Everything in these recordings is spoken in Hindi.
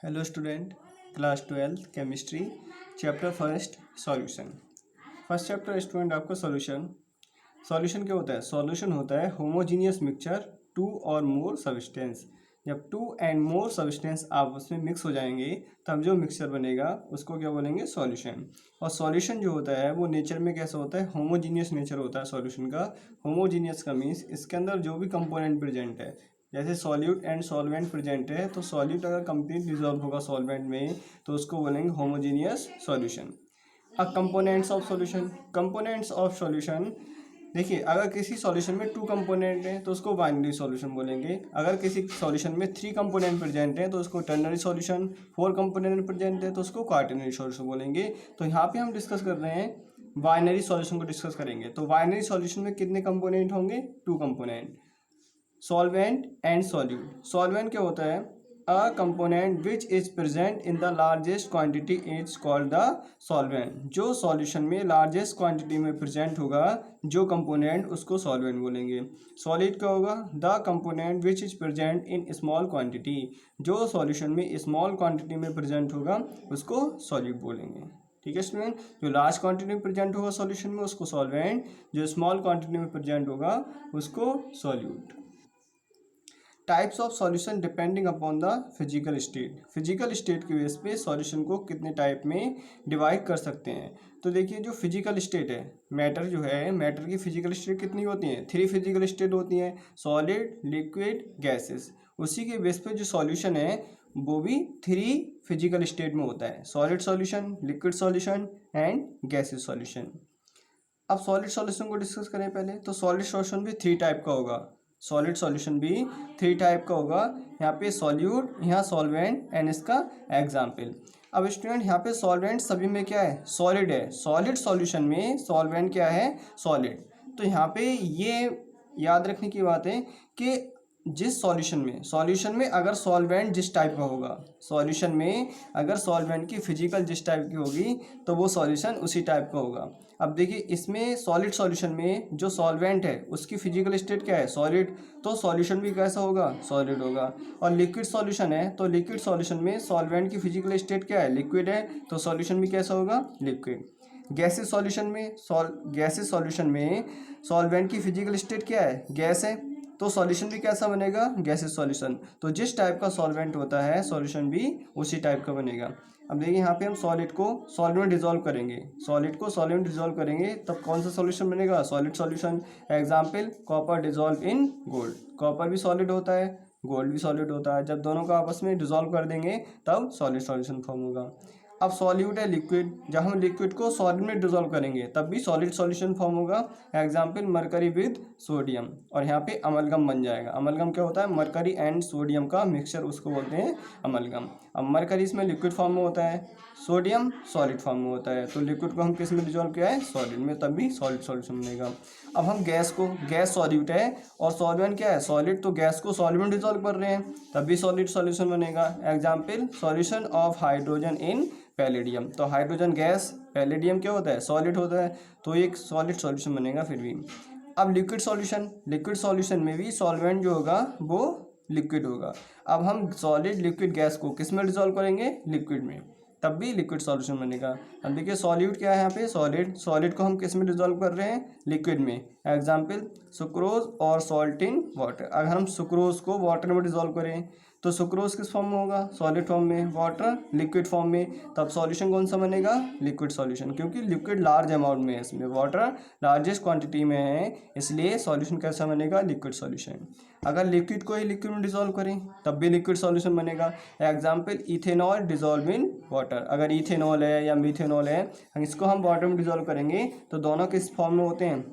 Hello student, class 12 chemistry chapter first solution. First chapter student आपका सॉल्यूशन। सॉल्यूशन क्या होता है? सॉल्यूशन होता है होमोजीनियस मिक्सचर टू और मोर सब्सटेंस। जब टू एंड मोर सब्सटेंस आपस में मिक्स हो जाएंगे तब जो मिक्सचर बनेगा उसको क्या बोलेंगे? सॉल्यूशन। और सॉल्यूशन जो होता है वो नेचर में कैसा होता है? होमोजीनियस नेचर होता है सॉल्यूशन का। होमोजीनियस का मीन्स इसके अंदर जो भी कंपोनेंट प्रेजेंट है, जैसे सॉल्यूट एंड सॉल्वेंट प्रेजेंट है, तो सॉल्यूट अगर कंप्लीट डिजॉल्व होगा सॉल्वेंट में तो उसको बोलेंगे होमोजीनियस सॉल्यूशन। अब components of solution. Components of solution, देखिए अगर किसी सॉल्यूशन में टू कंपोनेंट हैं तो उसको बाइनरी सॉल्यूशन बोलेंगे। अगर किसी सॉल्यूशन में थ्री कंपोनेंट प्रेजेंट हैं तो उसको ternary solution. Four component present है तो उसको क्वाटरनरी सॉल्यूशन बोलेंगे। तो यहाँ पे हम डिस्कस कर रहे हैं बाइनरी सॉल्यूशन को डिस्कस करेंगे। तो बाइनरी सॉल्यूशन में कितने कंपोनेंट होंगे? Two component, solvent and solute. Solvent क्या होता है? A component which is present in the largest quantity is called the solvent. जो सॉल्यूशन में लार्जेस्ट क्वांटिटी में प्रेजेंट होगा जो कंपोनेंट, उसको सॉल्वेंट बोलेंगे। सॉलिड क्या होगा? The component which is present in small quantity. जो सॉल्यूशन में स्मॉल क्वांटिटी में प्रेजेंट होगा उसको सॉल्यूट बोलेंगे। ठीक है स्टूडेंट, जो लार्ज क्वांटिटी में प्रेजेंट होगा सॉल्यूशन में उसको सॉल्वेंट, जो स्मॉल क्वांटिटी में प्रेजेंट होगा उसको solute. Types of solution depending upon the physical state. Physical state की बेस पे सॉल्यूशन को कितने टाइप में डिवाइड कर सकते हैं। तो देखिए जो फिजिकल स्टेट है, मैटर जो है, मैटर की फिजिकल स्टेट कितनी होती हैं? थ्री फिजिकल स्टेट होती हैं, सॉलिड, लिक्विड, गैसेस। उसी के बेस पे जो सॉल्यूशन है वो भी थ्री फिजिकल स्टेट में होता है, solid solution, liquid solution and gases solution. अब सॉलिड सॉल्यूशन को डिस्कस करें पहले, तो सॉलिड सॉल्यूशन भी थ्री टाइप का होगा। सॉलिड सॉल्यूशन भी थ्री टाइप का होगा। यहाँ पे सॉल्यूट, यहाँ सॉल्वेंट एंड इसका एग्जाम्पल। अब स्टूडेंट यहाँ पे सॉल्वेंट सभी में क्या है? सॉलिड है। सॉलिड सॉल्यूशन में सॉल्वेंट क्या है? सॉलिड। तो यहाँ पे ये याद रखने की बात है कि जिस सॉल्यूशन में अगर सॉल्वेंट जिस टाइप का होगा, सॉल्यूशन में अगर सॉल्वेंट की फिजिकल जिस टाइप की होगी तो वो सॉल्यूशन उसी टाइप का होगा। अब देखिए इसमें सॉलिड सॉल्यूशन में जो सॉल्वेंट है उसकी फिजिकल स्टेट क्या है? सॉलिड। तो सॉल्यूशन भी कैसा होगा? सॉलिड होगा। और लिक्विड सॉल्यूशन है तो लिक्विड सॉल्यूशन में सॉल्वेंट की फिजिकल स्टेट क्या है? लिक्विड है, तो सॉल्यूशन भी कैसा होगा? लिक्विड। गैसेस सॉल्यूशन में सॉल्वेंट की फिजिकल स्टेट क्या है? गैस है, तो सॉल्यूशन भी कैसा बनेगा? Gases solution. तो जिस टाइप का सॉल्वेंट होता है सॉल्यूशन भी उसी टाइप का बनेगा। अब देखिए यहाँ पे हम सॉलिड को सॉलिड में डिजोल्व करेंगे, सॉलिड को सॉलिड में डिजोल्व करेंगे तब कौन सा सॉल्यूशन बनेगा? Solid solution. Example, copper dissolve in gold. Copper भी सॉलिड होता है, गोल्ड भी सॉलिड होता है। जब दोनों को आपस में डिजोल्व कर देंगे तब सॉलिड सॉल्यूशन फॉर्म होगा। अब सॉल्यूट है लिक्विड, जब हम लिक्विड को सॉलिड में डिजोल्व करेंगे तब भी सॉलिड सॉल्यूशन फॉर्म होगा। Example, mercury with sodium. और यहाँ पे अमलगम बन जाएगा। अमलगम क्या होता है? मरकरी एंड सोडियम का मिक्सचर, उसको बोलते हैं अमलगम। अब मरकरी इसमें लिक्विड फॉर्म में होता है, सोडियम सॉलिड फॉर्म में होता है। तो लिक्विड को हम किस में डिजोल्व किया है? सॉलिड में, तब भी सॉलिड सॉल्यूशन बनेगा। अब हम गैस सॉल्यूट है और सॉल्वेंट क्या है? सॉलिड। तो गैस को सॉलिड में डिजोल्व कर रहे हैं तब भी सॉलिड सॉल्यूशन बनेगा। Example, solution of hydrogen in palladium. तो हाइड्रोजन गैस, पैलेडियम क्या होता है? सॉलिड होता है, तो एक सॉलिड सॉल्यूशन बनेगा फिर भी। अब लिक्विड सॉल्यूशन में भी सॉल्वेंट जो होगा वो लिक्विड होगा। अब हम सॉलिड लिक्विड गैस को किस में डिजोल्व करेंगे? लिक्विड में, तब भी लिक्विड सॉल्यूशन बनेगा। अब देखिए सॉल्यूट क्या है यहाँ पे? सॉलिड को हम किस में डिजोल्व कर रहे हैं? लिक्विड में। एग्जाम्पल, सुक्रोज और सॉल्ट इन वाटर। अगर हम सुक्रोज को वाटर में डिजोल्व करें तो सुक्रोज किस फॉर्म में होगा? सॉलिड फॉर्म में। वाटर लिक्विड फॉर्म में, तब सॉल्यूशन कौन सा बनेगा? लिक्विड सॉल्यूशन, क्योंकि लिक्विड लार्ज अमाउंट में है, इसमें वाटर लार्जेस्ट क्वांटिटी में है, इसलिए सॉल्यूशन कैसा बनेगा? Liquid solution. अगर लिक्विड को ही लिक्विड में डिजोल्व करें तब भी लिक्विड सॉल्यूशन बनेगा। Example, ethanol dissolve in water. अगर इथेनॉल है या मिथेनॉल है, इसको हम वाटर में डिजोल्व करेंगे तो दोनों किस फॉर्म में होते हैं?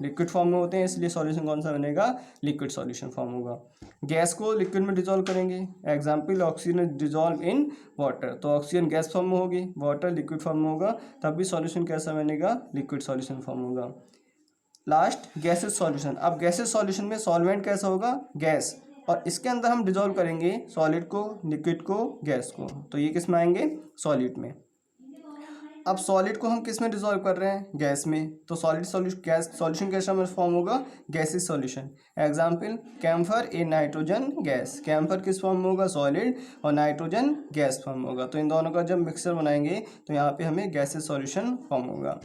लिक्विड फॉर्म में होते हैं, इसलिए सॉल्यूशन कौन सा बनेगा? लिक्विड सॉल्यूशन फॉर्म होगा। गैस को लिक्विड में डिजोल्व करेंगे, example, oxygen dissolve in water. तो ऑक्सीजन गैस फॉर्म में होगी, वाटर लिक्विड फॉर्म में होगा, तब भी सॉल्यूशन कैसा बनेगा? लिक्विड सॉल्यूशन फॉर्म होगा। Last, gases solution. अब गैसेस सॉल्यूशन में सॉल्वेंट कैसा होगा? गैस। और इसके अंदर हम डिजोल्व करेंगे सॉलिड को, लिक्विड को, गैस को, तो ये किस में आएंगे? सॉलिड में। अब सॉलिड को हम किस में डिसॉल्व कर रहे हैं, गैस में, तो सॉलिड सॉल्यूशन गैस सॉल्यूशन कैसा में फॉर्म होगा, gases solution. Example camphor A nitrogen gas, camphor किस फॉर्म में होगा, सॉलिड, और नाइट्रोजन गैस फॉर्म होगा। तो इन दोनों का जब मिक्सर बनाएंगे तो यहाँ पे हमें गैसेस सॉल्यूशन फॉर्म होगा।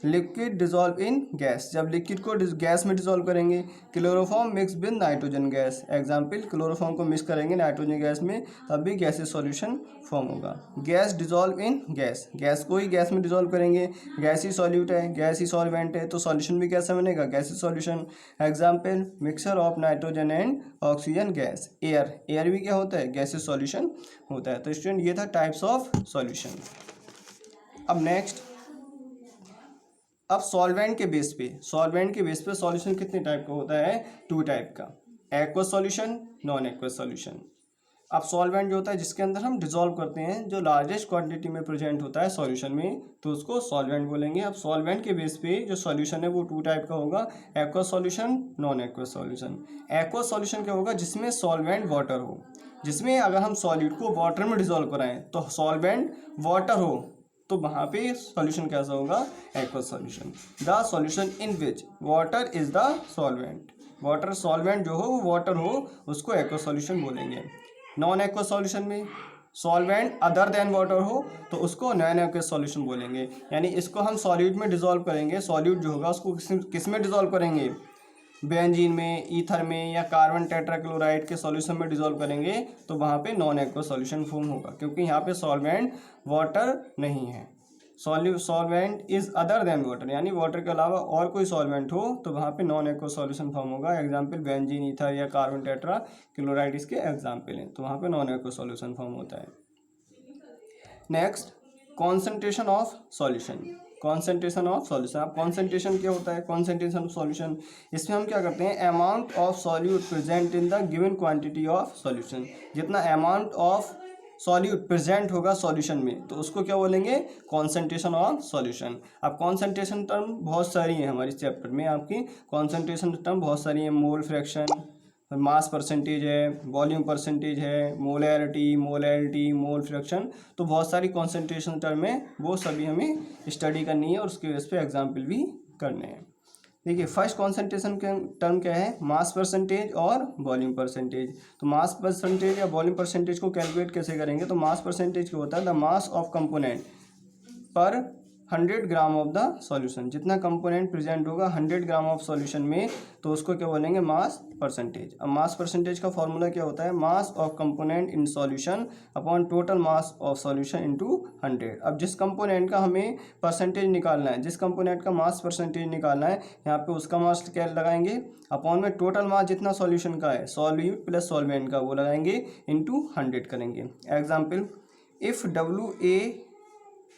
लिक्विड डिजॉल्व इन गैस, जब लिक्विड को गैस में डिजॉल्व करेंगे। Chloroform mix with nitrogen gas, example chloroform को मिक्स करेंगे नाइट्रोजन गैस में तब भी गैसेस सॉल्यूशन फॉर्म होगा। Gas dissolve in gas, gas को ही गैस में डिजॉल्व करेंगे, गैस ही सॉल्यूट है, गैस ही सॉल्वेंट है, तो सॉल्यूशन भी कैसा बनेगा, gases solution. Example mixer of nitrogen and oxygen gas, air, air भी क्या होता है, गैसेस सॉल्यूशन होता है। तो स्टूडेंट ये था टाइप्स ऑफ सॉल्यूशन। अब नेक्स्ट, अब सॉल्वेंट के बेस पे, सॉल्वेंट के बेस पे सॉल्यूशन कितने टाइप का होता है, 2 टाइप का, aqueous solution, non aqueous solution. अब सॉल्वेंट जो होता है जिसके अंदर हम डिसॉल्व करते हैं, जो लार्जेस्ट क्वांटिटी में प्रेजेंट होता है सॉल्यूशन में, तो उसको सॉल्वेंट बोलेंगे। अब सॉल्वेंट के बेस पे जो सॉल्यूशन है वो 2 टाइप का होगा, aqueous solution, non aqueous solution. Aqueous solution क्या होगा, जिसमें सॉल्वेंट वाटर हो, जिसमें अगर हम सॉलिड को वाटर में डिसॉल्व कराएं तो सॉल्वेंट वाटर हो तो वहाँ पे सॉल्यूशन कैसा होगा, aqueous solution. The solution in which water is the solvent, water solvent जो हो वो वाटर हो उसको एक्वस सॉल्यूशन बोलेंगे। नॉन एक्वस सॉल्यूशन में सॉल्वेंट अदर देन वाटर हो तो उसको नॉन एक्वस सॉल्यूशन बोलेंगे। यानी इसको हम सॉल्यूट में डिसॉल्व करेंगे, सॉल्यूट जो होगा उसको किस में डिसॉल्व करेंगे, बेंजीन में, ईथर में, या कार्बन टेट्राक्लोराइड के सॉल्यूशन में डिसॉल्व करेंगे तो वहाँ पे नॉन एक्वस सॉल्यूशन फॉर्म होगा, क्योंकि यहाँ पे सॉल्वेंट वाटर नहीं है। Solvent is other than water, यानी वाटर के अलावा और कोई सॉल्वेंट हो तो वहाँ पे नॉन एक्वस सॉल्यूशन फॉर्म होगा। एग्जाम्पल बेंजीन, ईथर या कार्बन टेट्राक्लोराइड इसके एग्जाम्पल हैं, तो वहाँ पे नॉन एक्वस सॉल्यूशन फॉर्म होता है। Next, concentration of solution, concentration of solution. अब कॉन्सेंट्रेशन क्या होता है, कॉन्सेंट्रेशन ऑफ सॉल्यूशन, इसमें हम क्या करते हैं, amount of solute present in the given quantity of solution, जितना अमाउंट ऑफ सॉल्यूट प्रेजेंट होगा सॉल्यूशन में तो उसको क्या बोलेंगे, कॉन्सेंट्रेशन ऑफ सॉल्यूशन। अब कॉन्सेंट्रेशन टर्म बहुत सारी हैं हमारे चैप्टर में, आपकी कॉन्सेंट्रेशन टर्म बहुत सारी हैं, मोल फ्रैक्शन, मास परसेंटेज है, वॉल्यूम परसेंटेज है, मोलैरिटी, मोल फ्रैक्शन, तो बहुत सारी कॉन्सेंट्रेशन टर्म है, वो सभी हमें स्टडी करनी है और उसके बेस पे एग्जाम्पल भी करने हैं। देखिए फर्स्ट कॉन्सेंट्रेशन के टर्म क्या है, मास परसेंटेज और वॉल्यूम परसेंटेज। तो मास परसेंटेज या वॉल्यूम परसेंटेज को कैलकुलेट कैसे करेंगे, तो मास परसेंटेज क्या होता है, द मास ऑफ कंपोनेंट पर 100 ग्राम ऑफ द सॉल्यूशन, जितना कंपोनेंट प्रेजेंट होगा 100 ग्राम ऑफ सॉल्यूशन में तो उसको क्या बोलेंगे, मास परसेंटेज। अब मास परसेंटेज का फॉर्मूला क्या होता है, mass of component in solution upon total mass of solution into 100। अब जिस कंपोनेंट का हमें परसेंटेज निकालना है, जिस कंपोनेंट का मास परसेंटेज निकालना है, यहाँ पे उसका मास क्या लगाएंगे, अपॉन में टोटल मास जितना सॉल्यूशन का है, सॉल्यूट प्लस सॉल्वेंट का, वो लगाएंगे इंटू 100 करेंगे। Example, if WA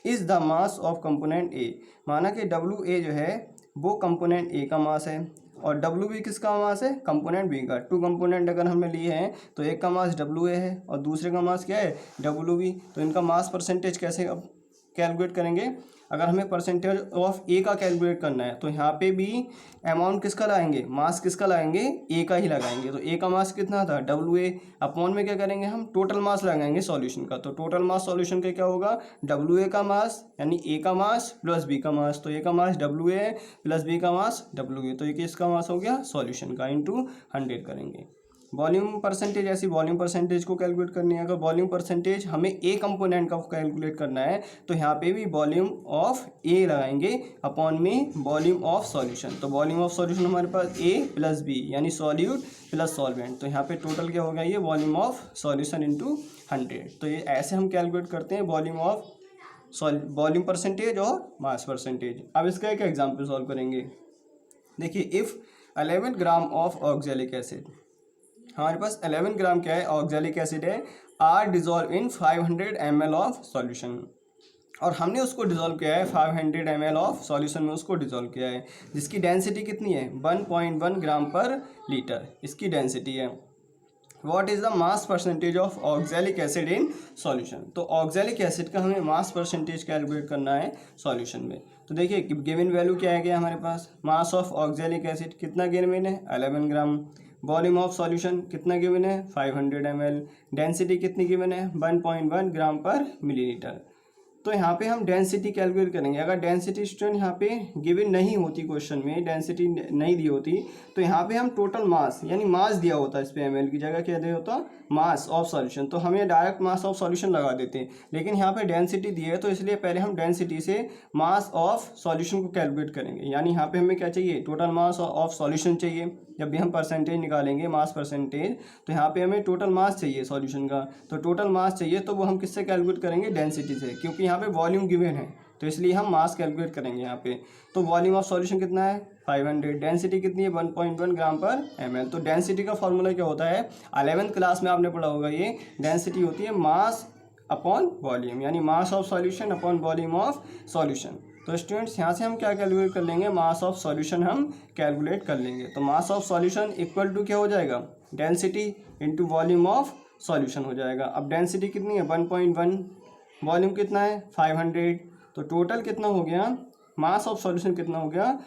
is the mass of component ए, माना कि WA जो है वो कंपोनेंट ए का मास है और WB किसका मास है, कंपोनेंट बी का। 2 कंपोनेंट अगर हमने लिए हैं तो एक का मास WA है और दूसरे का मास क्या है, WB। तो इनका मास परसेंटेज कैसे अब कैलकुलेट करेंगे, अगर हमें परसेंटेज ऑफ ए का कैलकुलेट करना है तो यहाँ पे भी अमाउंट किसका लगाएंगे, मास किसका लगाएंगे, ए का ही लगाएंगे। तो ए का मास कितना था, WA, अपॉन में क्या करेंगे हम, टोटल मास लगाएंगे सॉल्यूशन का। तो टोटल मास सॉल्यूशन का क्या होगा, WA का मास यानी ए का मास प्लस बी का मास, तो ए का मास WA है प्लस बी का मास WA, तो ये किसका मास हो गया, सॉल्यूशन का, इंटू 100 करेंगे। वॉल्यूम परसेंटेज, ऐसी वॉल्यूम परसेंटेज को कैलकुलेट करनी है, अगर वॉल्यूम परसेंटेज हमें ए कंपोनेंट का कैलकुलेट करना है तो यहाँ पे भी वॉल्यूम ऑफ ए लगाएंगे अपॉन में वॉल्यूम ऑफ सॉल्यूशन। तो वॉल्यूम ऑफ सॉल्यूशन हमारे पास ए प्लस बी यानी सॉल्यूट प्लस सॉल्वेंट, तो यहाँ पे टोटल क्या होगा, ये वॉल्यूम ऑफ सॉल्यूशन इंटू 100। तो ये ऐसे हम कैलकुलेट करते हैं वॉल्यूम ऑफ वॉल्यूम परसेंटेज और मास परसेंटेज। अब इसका एक एग्जाम्पल सॉल्व करेंगे। देखिए, if 11 gram of oxalic acid, हमारे पास 11 ग्राम क्या है, ऑक्जेलिक एसिड है, are dissolve in 500 ml of solution, और हमने उसको डिजॉल्व किया है 500 ml ऑफ सॉल्यूशन में, उसको डिजॉल्व किया है, जिसकी डेंसिटी कितनी है, 1.1 ग्राम पर लीटर इसकी डेंसिटी है। What is the mass percentage of oxalic acid in solution, तो ऑक्जेलिक एसिड का हमें मास परसेंटेज कैलकुलेट करना है सॉल्यूशन में। तो देखिए गिवन वैल्यू क्या है गया हमारे पास, मास ऑफ ऑक्जेलिक एसिड कितना गिवन है, 11 ग्राम, वॉल्यूम ऑफ सॉल्यूशन कितना गिवन है, 500 ml, डेंसिटी कितनी गिवन है, 1.1 ग्राम पर मिलीलीटर। तो यहाँ पे हम डेंसिटी कैलकुलेट करेंगे। अगर डेंसिटी स्टूडेंट यहाँ पे गिवन नहीं होती, क्वेश्चन में डेंसिटी नहीं दी होती, तो यहाँ पे हम टोटल मास यानी मास दिया होता है, इस पे ml की जगह क्या दिया होता, मास ऑफ सॉल्यूशन, तो हम ये डायरेक्ट मास ऑफ सॉल्यूशन लगा देते हैं। लेकिन यहाँ पे डेंसिटी दी है तो इसलिए पहले हम डेंसिटी से मास ऑफ सॉल्यूशन को कैलकुलेट करेंगे। यानी यहाँ पे हमें क्या चाहिए, टोटल मास ऑफ सॉल्यूशन चाहिए। जब भी हम परसेंटेज निकालेंगे, मास परसेंटेज, तो यहाँ पे हमें टोटल मास चाहिए सॉल्यूशन का, तो टोटल मास चाहिए तो वो हम किससे कैलकुलेट करेंगे, डेंसिटी से, क्योंकि यहाँ पे वॉल्यूम गिवन है तो इसलिए हम मास कैलकुलेट करेंगे यहाँ पे। तो वॉल्यूम ऑफ सॉल्यूशन कितना है 500, डेंसिटी कितनी है 1.1 ग्राम पर ml। तो डेंसिटी का फॉर्मूला क्या होता है, 11th क्लास में आपने पढ़ा होगा, ये डेंसिटी होती है मास अपॉन वॉल्यूम, यानी mass of solution upon volume of solution. तो स्टूडेंट्स यहाँ से हम क्या कैलकुलेट कर लेंगे, मास ऑफ सॉल्यूशन हम कैलकुलेट कर लेंगे। तो mass of solution equal to क्या हो जाएगा, density into volume of solution हो जाएगा। अब डेंसिटी कितनी है 1.1, वॉल्यूम कितना है 500, तो टोटल कितना हो गया, मास ऑफ सॉल्यूशन कितना हो गया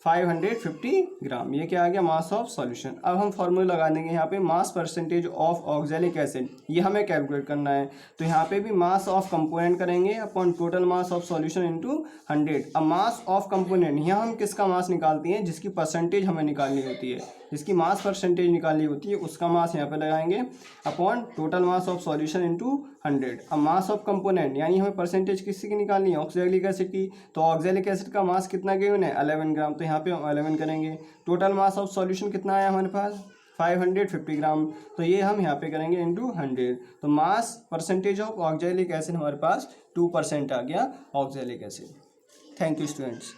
550 ग्राम। ये क्या आ गया, मास ऑफ सॉल्यूशन। अब हम फॉर्मूला लगा देंगे यहाँ पे, mass percentage of oxalic acid, ये हमें कैलकुलेट करना है। तो यहाँ पे भी मास ऑफ कंपोनेंट करेंगे upon total mass of solution into 100। अब मास ऑफ कंपोनेंट, यहाँ हम किसका मास निकालते हैं, जिसकी परसेंटेज हमें निकालनी होती है, जिसकी मास परसेंटेज निकालनी होती है उसका मास यहाँ पे लगाएंगे upon total mass of solution into 100। अब मास ऑफ कंपोनेंट यानी हमें परसेंटेज किसकी निकालनी है, ऑक्जेलिक एसिड की, तो ऑक्जेलिक एसिड का मास कितना गिवन है 11 ग्राम, तो यहाँ पे हम 11 करेंगे। टोटल मास ऑफ सॉल्यूशन कितना आया हमारे पास 550 ग्राम, तो ये हम यहाँ पे करेंगे इनटू 100। तो mass percentage of oxalic acid हमारे पास 2% आ गया oxalic acid. Thank you students.